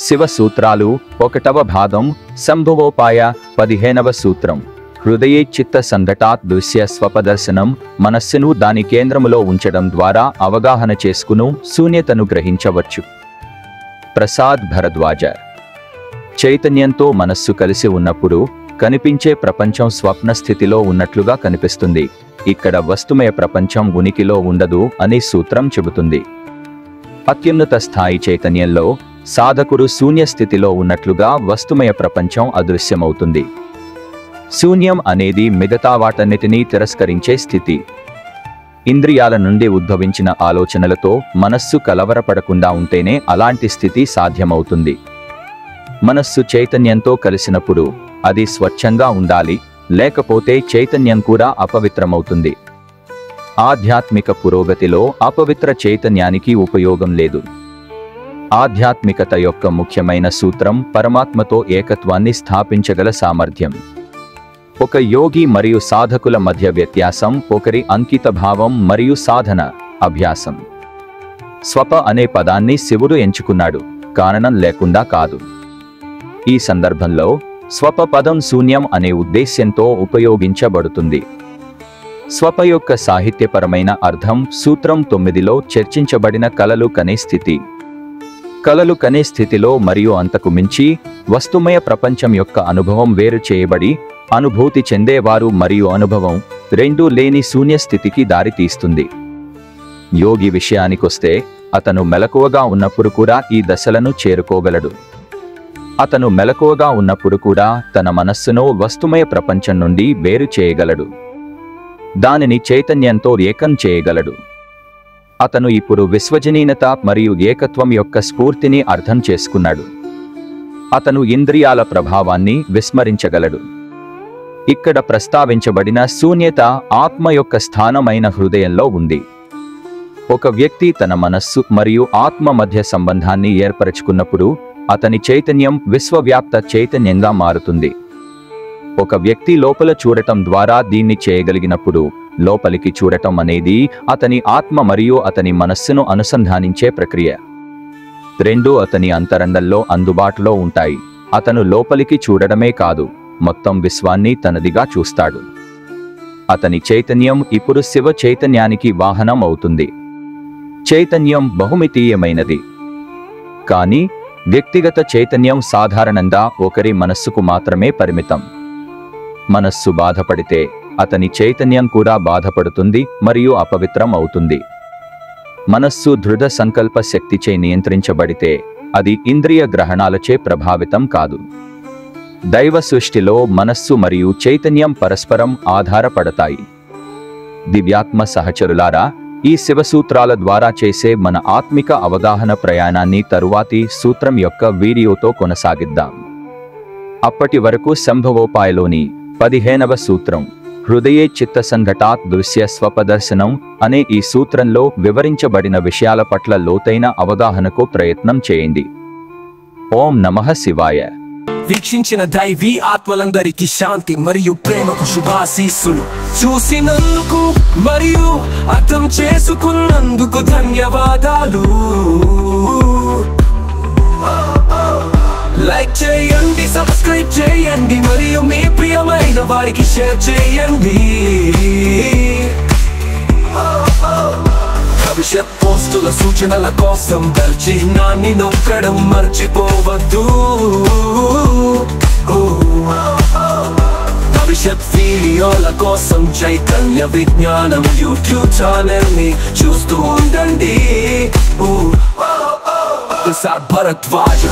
శివ సూత్రాలు 1వ భాగం సంభవోపాయ 15వ సూత్రం. హృదయే చిత్త సంఘటాత్ దృశ్య స్వపదర్శనం. మనస్సును దాని కేంద్రములో ఉంచడం ద్వారా అవగాహన చేసుకును శూన్యతను గ్రహించవచ్చు. ప్రసాద్ భరద్వాజ. చైతన్యంతో మనస్సు కలిసి ఉన్నప్పుడు కనిపించే ప్రపంచం స్వప్న స్థితిలో ఉన్నట్లుగా కనిపిస్తుంది. ఇక్కడ వస్తుమయ ప్రపంచం ఉనికిలో ఉండదు అని సూత్రం చెబుతుంది. అత్యున్నత స్థాయి చైతన్యంలో సాధకుడు శూన్య స్థితిలో ఉన్నట్లుగా వస్తుమయ ప్రపంచం అదృశ్యమవుతుంది. శూన్యం అనేది మిగతా వాటన్నిటినీ తిరస్కరించే స్థితి. ఇంద్రియాల నుండి ఉద్భవించిన ఆలోచనలతో మనస్సు కలవరపడకుండా ఉంటేనే అలాంటి స్థితి సాధ్యమవుతుంది. మనస్సు చైతన్యంతో కలిసినప్పుడు అది స్వచ్ఛంగా ఉండాలి, లేకపోతే చైతన్యం కూడా అపవిత్రమవుతుంది. ఆధ్యాత్మిక పురోగతిలో అపవిత్ర చైతన్యానికి ఉపయోగం లేదు. ఆధ్యాత్మికత యొక్క ముఖ్యమైన సూత్రం పరమాత్మతో ఏకత్వాన్ని స్థాపించగల సామర్థ్యం. ఒక యోగి మరియు సాధకుల మధ్య వ్యత్యాసం ఒకరి అంకిత భావం మరియు సాధన అభ్యాసం. స్వప అనే పదాన్ని శివుడు ఎంచుకున్నాడు, కారణం లేకుండా కాదు. ఈ సందర్భంలో స్వప పదం శూన్యం అనే ఉద్దేశ్యంతో ఉపయోగించబడుతుంది. స్వప యొక్క సాహిత్యపరమైన అర్థం సూత్రం 9లో చర్చించబడిన కలలు కనే స్థితి. కలలు కనే స్థితిలో మరియు అంతకు మించి వస్తుమయ ప్రపంచం యొక్క అనుభవం వేరు చేయబడి అనుభూతి చెందేవారు మరియు అనుభవం రెండూ లేని శూన్య స్థితికి దారితీస్తుంది. యోగి విషయానికొస్తే అతను మెలకువగా ఉన్నప్పుడు కూడా ఈ దశలను చేరుకోగలడు. అతను మెలకువగా ఉన్నప్పుడు కూడా తన మనస్సును వస్తుమయ ప్రపంచం నుండి వేరు చేయగలడు, దానిని చైతన్యంతో ఏకం చేయగలడు. అతను ఇప్పుడు విశ్వజనీనత మరియు ఏకత్వం యొక్క స్ఫూర్తిని అర్థం చేసుకున్నాడు. అతను ఇంద్రియాల ప్రభావాన్ని విస్మరించగలడు. ఇక్కడ ప్రస్తావించబడిన శూన్యత ఆత్మ యొక్క స్థానమైన హృదయంలో ఉంది. ఒక వ్యక్తి తన మనస్సు మరియు ఆత్మ మధ్య సంబంధాన్ని ఏర్పరచుకున్నప్పుడు అతని చైతన్యం విశ్వవ్యాప్త చైతన్యంగా మారుతుంది. ఒక వ్యక్తి లోపల చూడటం ద్వారా దీన్ని చేయగలిగినప్పుడు లోపలికి చూడటం అనేది అతని ఆత్మ మరియు అతని మనస్సును అనుసంధానించే ప్రక్రియ. రెండూ అతని అంతరంగంలో అందుబాటులో ఉంటాయి. అతను లోపలికి చూడడమే కాదు, మొత్తం విశ్వాన్ని తనదిగా చూస్తాడు. అతని చైతన్యం ఇప్పుడు శివ చైతన్యానికి వాహనం అవుతుంది. చైతన్యం బహుమితీయమైనది, కానీ వ్యక్తిగత చైతన్యం సాధారణంగా ఒకరి మనస్సుకు మాత్రమే పరిమితం. మనస్సు బాధపడితే అతని చైతన్యం కూడా బాధపడుతుంది మరియు అపవిత్రం అవుతుంది. మనస్సు దృఢ సంకల్ప శక్తిచే నియంత్రించబడితే అది ఇంద్రియ గ్రహణాలచే ప్రభావితం కాదు. దైవ సృష్టిలో మనస్సు మరియు చైతన్యం పరస్పరం ఆధారపడతాయి. దివ్యాత్మ సహచరులారా, ఈ శివసూత్రాల ద్వారా చేసే మన ఆత్మిక అవగాహన ప్రయాణాన్ని తరువాతి సూత్రం యొక్క వీడియోతో కొనసాగిద్దాం. అప్పటి వరకు సంభవోపాయలోని 15వ సూత్రం హృదయే చిత్త సంఘటాత్ దృశ్య స్వపదర్శనం అనే ఈ సూత్రంలో వివరించబడిన విషయాల పట్ల లోతైన అవగాహనకు ప్రయత్నం చేయండి. ఓం నమః శివాయ. వీక్షించిన దైవీ ఆత్మలందరికీ శాంతి మరియు ప్రేమకు శుభాశీస్సులు. చూసినందుకు మరియు అర్థం చేసుకున్నందుకు ధన్యవాదాలు. లైక్ చేయండి, సబ్స్క్రైబ్ చేయండి మరియు మీ ప్రియమైన వారికి షేర్ చేయండి. భవిష్యత్ పోస్టుల సూచనల కోసం బెల్ చిహ్నాన్ని నొక్కడం మర్చిపోవద్దు. భవిష్యత్ వీడియోల కోసం చైతన్య విజ్ఞానం యూట్యూబ్ ఛానల్ ని చూస్తూ ఉండండి. ప్రసాద్ భరద్వాజ.